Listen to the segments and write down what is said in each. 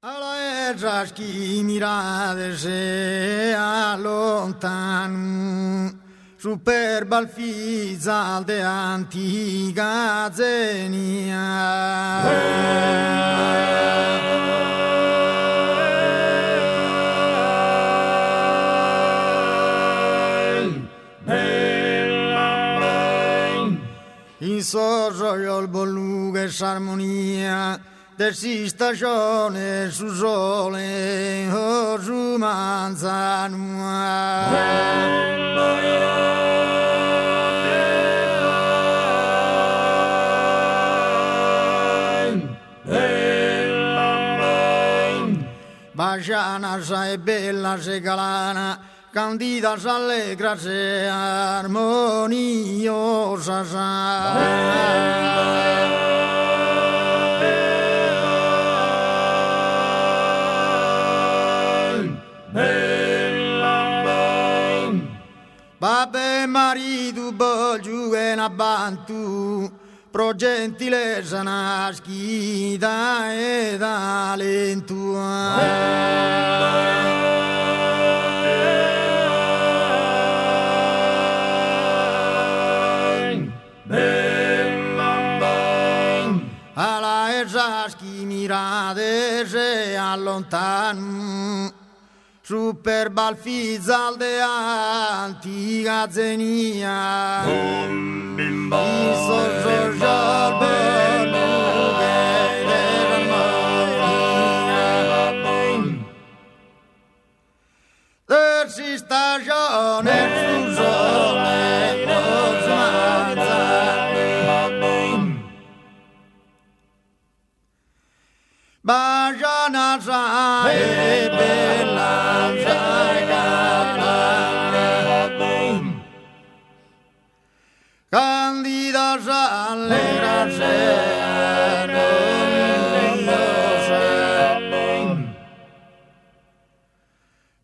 Alla traschi mirate se allontano, superba alfizal de antica zenia. In sorroio il bolluga e s'armonia de si stagione su sole o su Baciana e bella se galana, candida s'allegra se armoniosa Babbe marito bogiu e nabantu, pro gentilezza naschida e talentua. Alla esaschi mirate se allontano, superba alfizal de antica zenia. Il sorsorgial belluga de si stagione su sole Baciana e bella candida s'allegra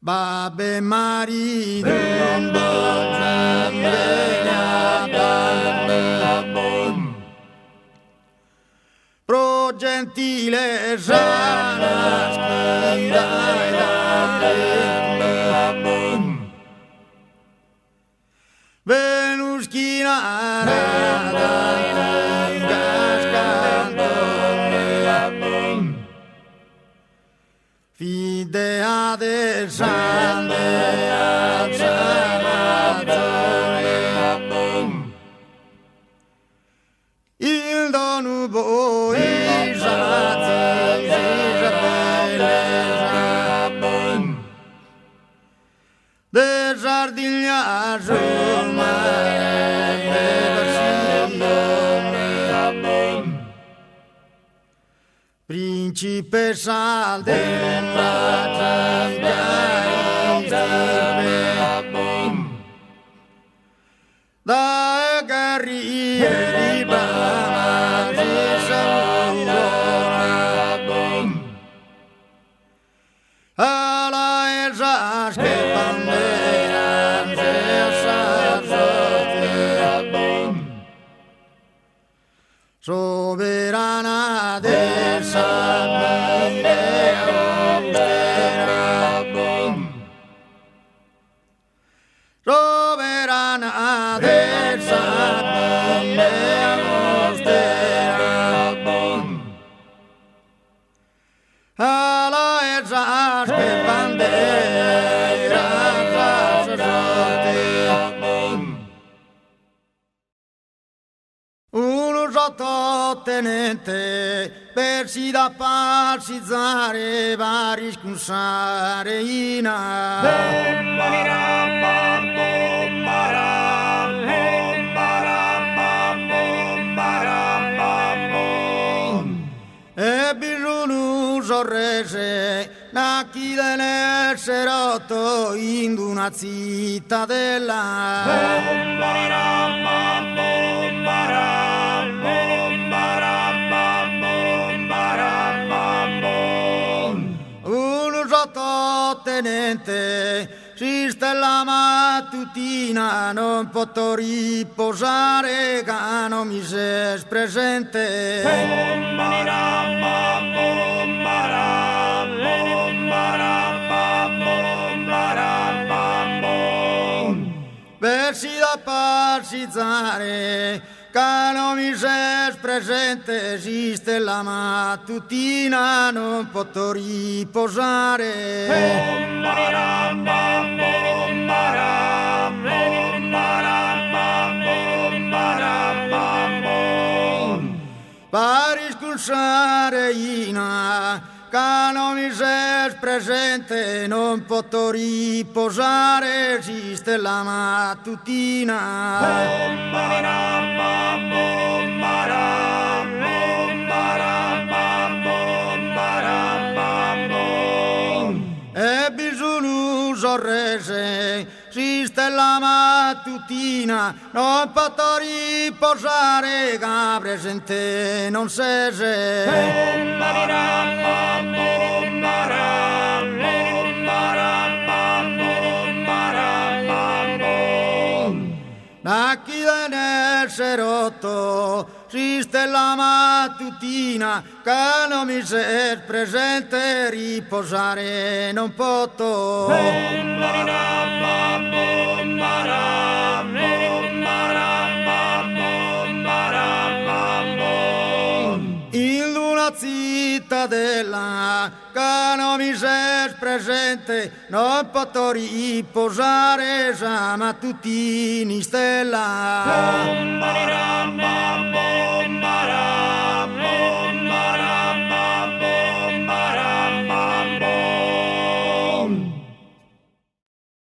Babbe marito pro gentile sana schira Venuschina Fidea de il donubo de Sardigna principessa della da guerrieri alla esas che bandera soberana de soberana de alla esas che bandera uno sottotenente persi da pacizzare vari scussare e bisogno sorrese nacchi dell'essere rotto in una cittadella uno sottotenente si stella mattutina non potrò riposare che non mi sei presente scizzare, che non mi sei presente, esiste la mattutina, non posso riposare. Per scursare Ina, che non mi sei presente, non posso riposare, esiste la mattutina. E bisogno sorrese, esiste la mattutina, non posso riposare, che presente non da chi deve essere rotto, esiste la mattutina, che non mi sei presente, riposare non posso. In una cittadella, che non mi sei presente, non posso riposare, sa mattutina stella.